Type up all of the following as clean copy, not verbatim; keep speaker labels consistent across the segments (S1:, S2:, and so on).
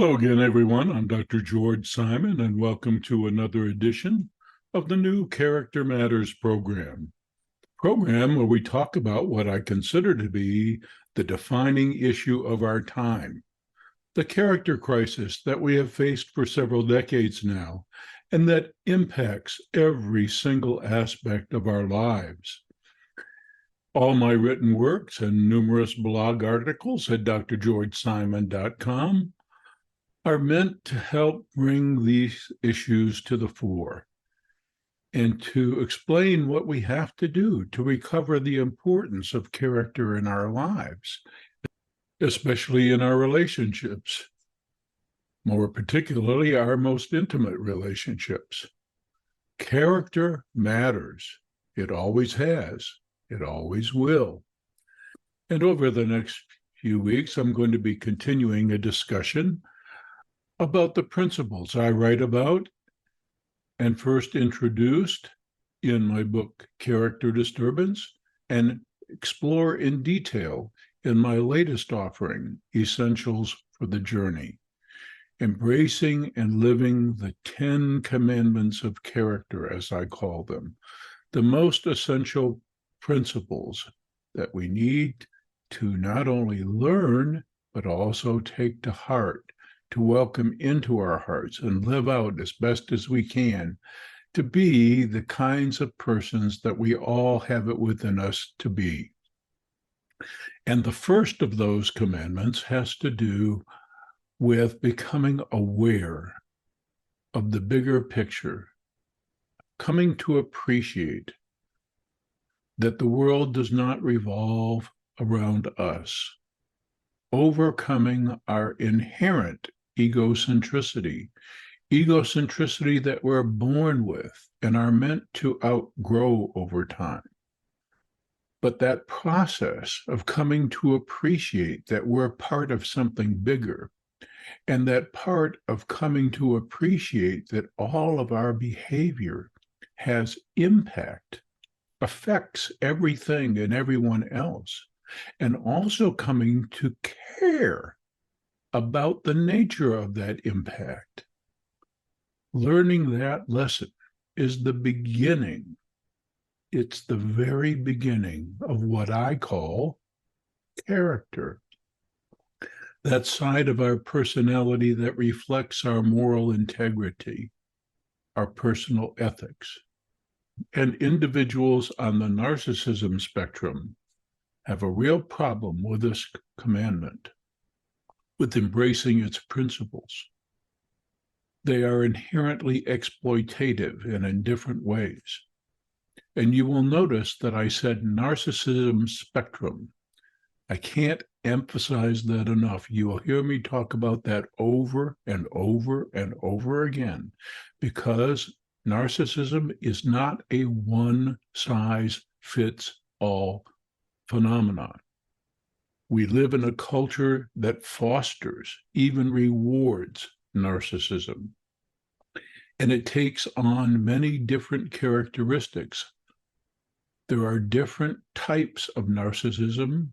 S1: Hello again, everyone. I'm Dr. George Simon, and welcome to another edition of the new Character Matters program where we talk about what I consider to be the defining issue of our time, the character crisis that we have faced for several decades now, and that impacts every single aspect of our lives. All my written works and numerous blog articles at drgeorgesimon.com are meant to help bring these issues to the fore and to explain what we have to do to recover the importance of character in our lives, especially in our relationships, more particularly our most intimate relationships. Character matters. It always has. It always will. And over the next few weeks, I'm going to be continuing a discussion about the principles I write about and first introduced in my book, Character Disturbance, and explore in detail in my latest offering, Essentials for the Journey, embracing and living the 10 commandments of character, as I call them, the most essential principles that we need to not only learn, but also take to heart, to welcome into our hearts and live out as best as we can to be the kinds of persons that we all have it within us to be. And the first of those commandments has to do with becoming aware of the bigger picture, coming to appreciate that the world does not revolve around us, overcoming our inherent egocentricity that we're born with and are meant to outgrow over time. But that process of coming to appreciate that we're part of something bigger, and that part of coming to appreciate that all of our behavior has impact, affects everything and everyone else, and also coming to care about the nature of that impact. Learning that lesson is the beginning. It's the very beginning of what I call character. That side of our personality that reflects our moral integrity, our personal ethics. And individuals on the narcissism spectrum have a real problem with this commandment, with embracing its principles. They are inherently exploitative and in different ways. And you will notice that I said narcissism spectrum. I can't emphasize that enough. You will hear me talk about that over and over and over again, because narcissism is not a one-size-fits-all phenomenon. We live in a culture that fosters, even rewards narcissism. And it takes on many different characteristics. There are different types of narcissism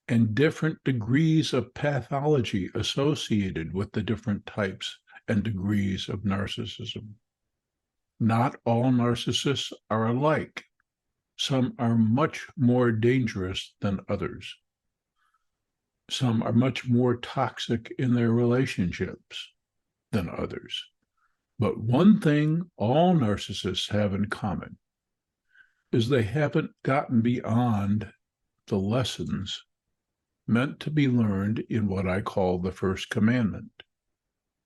S1: and different degrees of pathology associated with the different types and degrees of narcissism. Not all narcissists are alike. Some are much more dangerous than others. Some are much more toxic in their relationships than others. But one thing all narcissists have in common is they haven't gotten beyond the lessons meant to be learned in what I call the first commandment.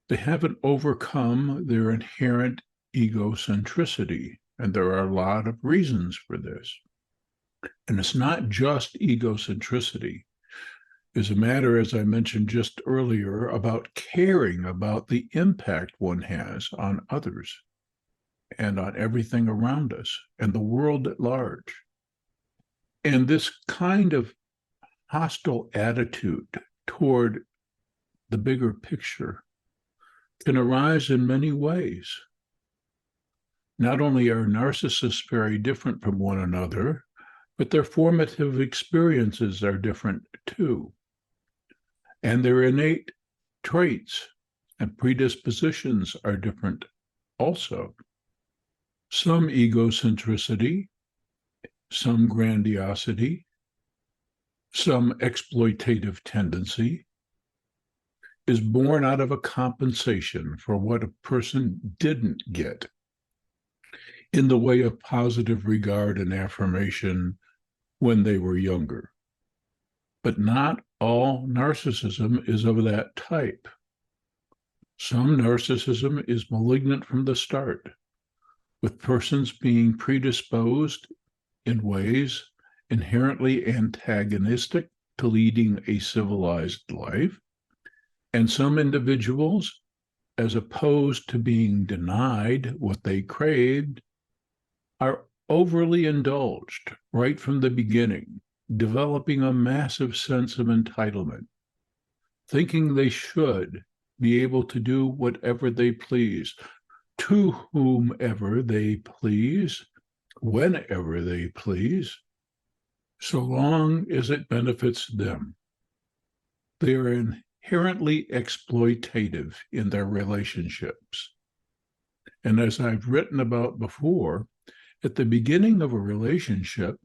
S1: They haven't overcome their inherent egocentricity, and there are a lot of reasons for this. And it's not just egocentricity. It's a matter, as I mentioned just earlier, about caring about the impact one has on others and on everything around us and the world at large. And this kind of hostile attitude toward the bigger picture can arise in many ways. Not only are narcissists very different from one another, but their formative experiences are different too. And their innate traits and predispositions are different also. Some egocentricity, some grandiosity, some exploitative tendency is born out of a compensation for what a person didn't get in the way of positive regard and affirmation when they were younger. But not all narcissism is of that type. Some narcissism is malignant from the start, with persons being predisposed in ways inherently antagonistic to leading a civilized life, and some individuals, as opposed to being denied what they craved, are overly indulged right from the beginning, developing a massive sense of entitlement, thinking they should be able to do whatever they please, to whomever they please, whenever they please, so long as it benefits them. They are inherently exploitative in their relationships. And as I've written about before, at the beginning of a relationship,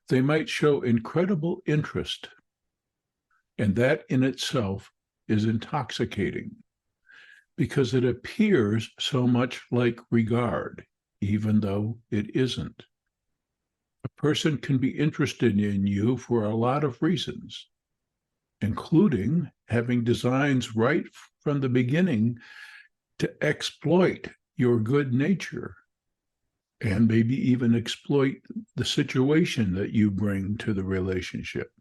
S1: they might show incredible interest, and that in itself is intoxicating because it appears so much like regard, even though it isn't. A person can be interested in you for a lot of reasons, including having designs right from the beginning to exploit your good nature and maybe even exploit the situation that you bring to the relationship.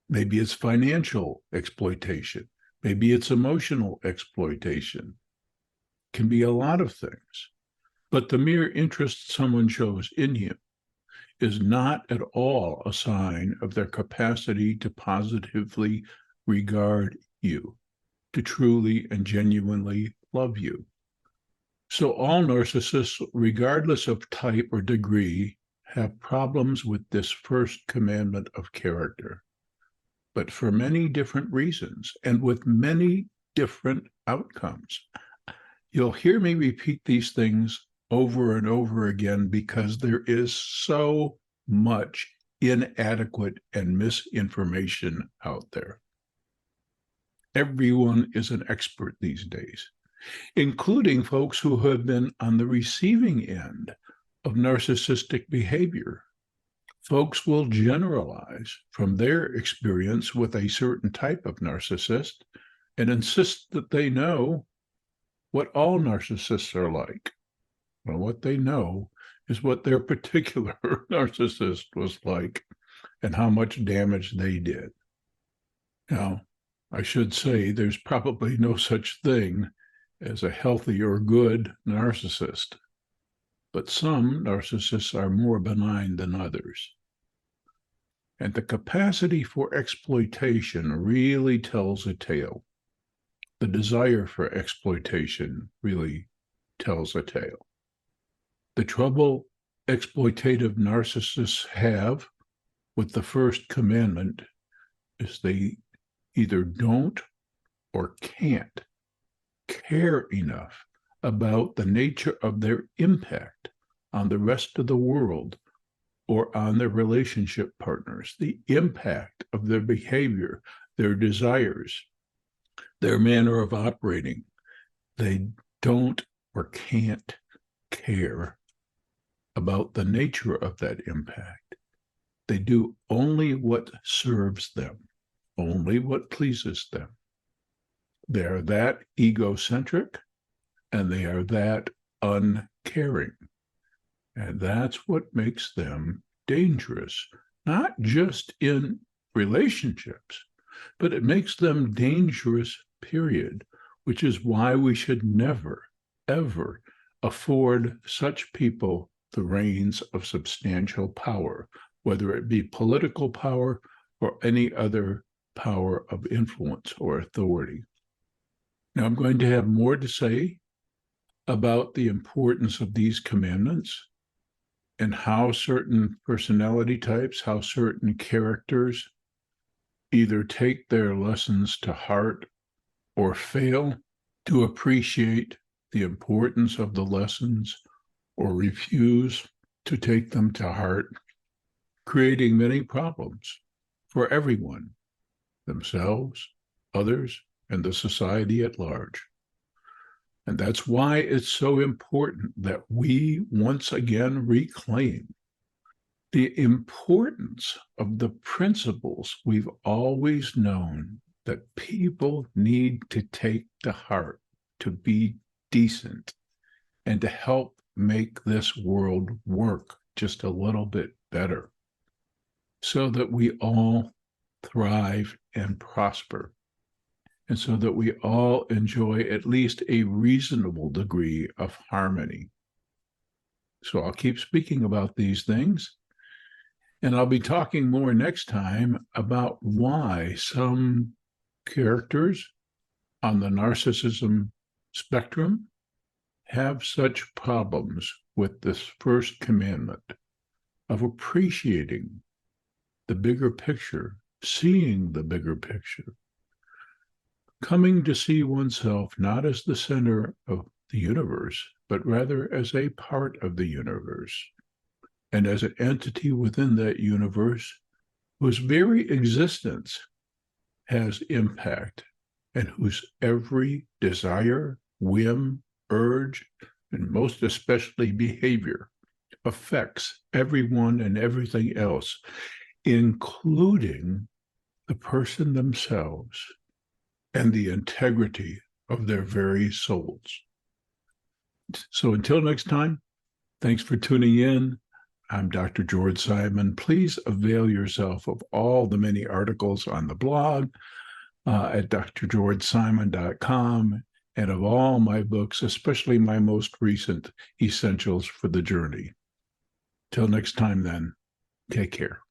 S1: Maybe it's financial exploitation. Maybe it's emotional exploitation. It can be a lot of things. But the mere interest someone shows in you is not at all a sign of their capacity to positively regard you, to truly and genuinely love you. So all narcissists, regardless of type or degree, have problems with this first commandment of character, but for many different reasons and with many different outcomes. You'll hear me repeat these things over and over again because there is so much inadequate and misinformation out there. Everyone is an expert these days, including folks who have been on the receiving end of narcissistic behavior. Folks will generalize from their experience with a certain type of narcissist and insist that they know what all narcissists are like. Well, what they know is what their particular narcissist was like and how much damage they did. Now, I should say there's probably no such thing as a healthy or good narcissist, but some narcissists are more benign than others. And the capacity for exploitation really tells a tale. The desire for exploitation really tells a tale. The trouble exploitative narcissists have with the first commandment is they either don't or can't care enough about the nature of their impact on the rest of the world or on their relationship partners, the impact of their behavior, their desires, their manner of operating. They don't or can't care about the nature of that impact. They do only what serves them, only what pleases them. They are that egocentric and they are that uncaring. And that's what makes them dangerous, not just in relationships, but it makes them dangerous, period, which is why we should never, ever afford such people the reins of substantial power, whether it be political power or any other power of influence or authority. Now, I'm going to have more to say about the importance of these commandments and how certain personality types, how certain characters either take their lessons to heart or fail to appreciate the importance of the lessons or refuse to take them to heart, creating many problems for everyone, themselves, others, and the society at large. And that's why it's so important that we once again reclaim the importance of the principles we've always known that people need to take to heart to be decent and to help make this world work just a little bit better so that we all thrive and prosper, and so that we all enjoy at least a reasonable degree of harmony. So I'll keep speaking about these things, and I'll be talking more next time about why some characters on the narcissism spectrum have such problems with this first commandment of appreciating the bigger picture, seeing the bigger picture, coming to see oneself not as the center of the universe, but rather as a part of the universe, and as an entity within that universe whose very existence has impact and whose every desire, whim, urge, and most especially behavior affects everyone and everything else, including the person themselves and the integrity of their very souls. So until next time, thanks for tuning in. I'm Dr. George Simon. Please avail yourself of all the many articles on the blog at drgeorgesimon.com, and of all my books, especially my most recent, Essentials for the Journey. Till next time then, take care.